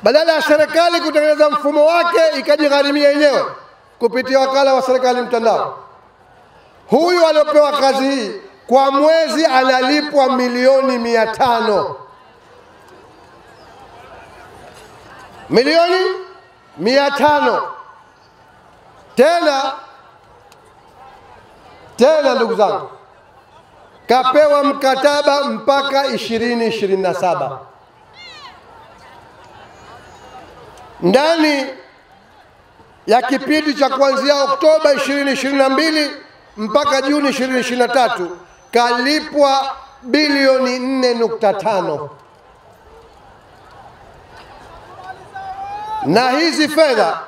badala ya serikali kutengeneza mfumo wake ikajigharimia yenyewe kupitia wakala wa serikali mtandao. Huyu aliopewa kazi hii kwa mwezi analipwa milioni 500. Milioni 500. Tena ndugu zangu, kapewa mkataba mpaka 2027. Ndani ya kipindi cha kuanzia Oktoba 2022 mpaka Juni 2023 kalipwa bilioni 4.5. Na hizi fedha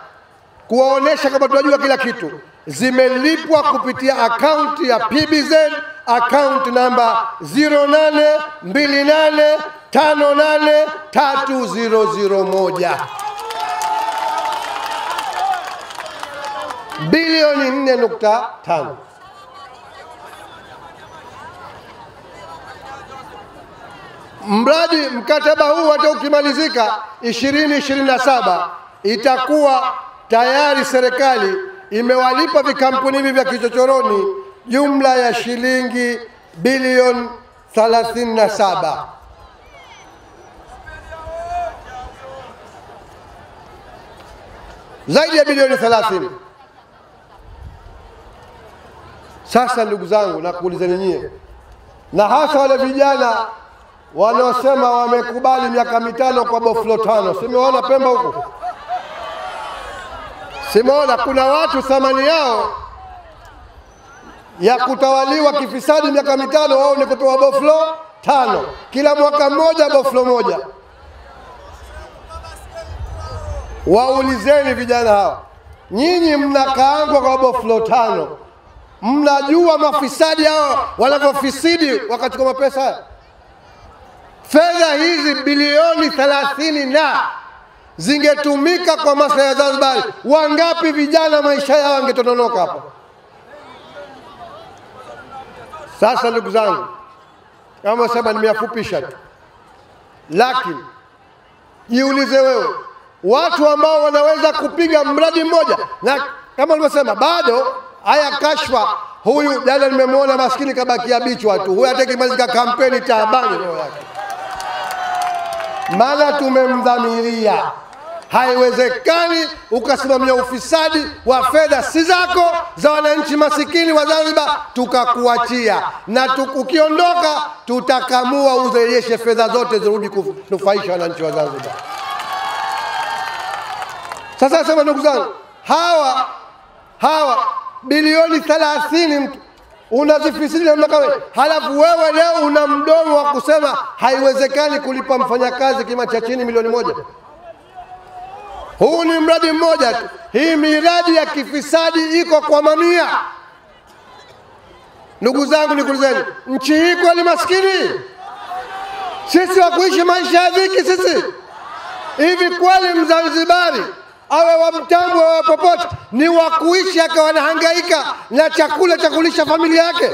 kuwaonesha kama tunajua kila kitu, zimelipwa kupitia akaunti ya PBZ, account namba 0828583001. Bilioni 4.5. Mradi mkataba huu hata ukimalizika 2027 itakuwa tayari serikali imewalipa vikampuni hivi vya kichochoroni jumla ya shilingi bilioni 37. Zaidi ya bilioni 30. Sasa ndugu zangu, nakuulizeni nyie, na hasa wale vijana wanaosema wamekubali miaka 5 kwa boflo 5. Simeona Pemba huko? Simeona kuna watu thamani yao ya kutawaliwa kifisadi miaka 5, wao ni kupewa boflo 5. Kila mwaka mmoja boflo moja. Waulizeni vijana hawa, nyinyi mnakaangwa kwa boflo 5. Mnajua mafisadi hao wanavyofisidi wakati kwa pesa? Fedha hizi bilioni 30 na zingetumika kwa maslahi ya Zanzibar, wangapi vijana maisha yao yangetononoka hapa? Sasa ndugu zangu, kama sema nimeyafupisha tu, lakini jiulize wewe, watu ambao wanaweza kupiga mradi mmoja, na kama nilivyosema bado haya kashfa. Huyu jana nimemwona maskini kabakia bichwa tu, huyu hataki malizika kampeni taabani leo yake, maana tumemdhamiria. Haiwezekani ukasimamia ufisadi wa fedha si zako za wananchi masikini wa Zanzibar tukakuachia, na ukiondoka tutakamua uzejeshe fedha zote zirudi kunufaisha wananchi wa Zanzibar. Sasa sema ndugu zangu, hawa bilioni 30 unazifisidi na wewe, halafu wewe leo una mdomo wa kusema haiwezekani kulipa mfanyakazi kima cha chini milioni 1. Huu ni mradi mmoja tu. Hii miradi ya kifisadi iko kwa mamia. Ndugu zangu, nikulizeni, nchi hii kweli maskini? Sisi wa kuishi maisha ya dhiki sisi? Hivi kweli Mzanzibari awe wa Mtambwe wa popote ni wa kuishi akawa anahangaika na chakula cha kulisha familia yake?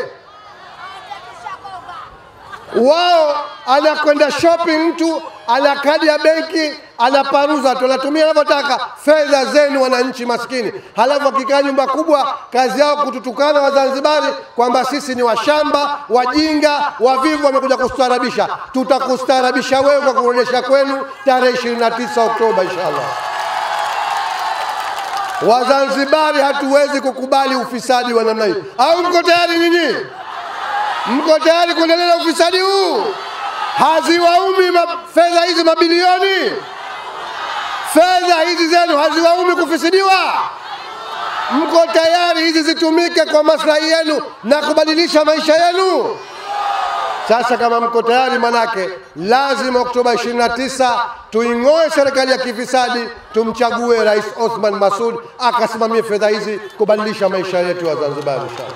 Wao anakwenda shopping, mtu ana kadi ya benki, anaparuza tu, anatumia anavyotaka fedha zenu wananchi maskini. Halafu akikaa nyumba kubwa, kazi yao kututukana Wazanzibari kwamba sisi ni washamba, wajinga, wavivu, wamekuja kustaarabisha. Tutakustaarabisha wewe kwa kurudisha kwenu tarehe 29 Oktoba inshallah. Wazanzibari hatuwezi kukubali ufisadi wa namna hii. Au mko tayari nyinyi? Mko tayari kuendelea ufisadi huu? Haziwaumi fedha hizi mabilioni? Fedha hizi zenu haziwaumi kufisidiwa? Mko tayari hizi zitumike kwa maslahi yenu na kubadilisha maisha yenu? Sasa kama mko tayari, manake lazima Oktoba 29 tuingoe serikali ya kifisadi, tumchague Rais Othman Masoud akasimamie fedha hizi kubadilisha maisha yetu wa Zanzibar inshallah.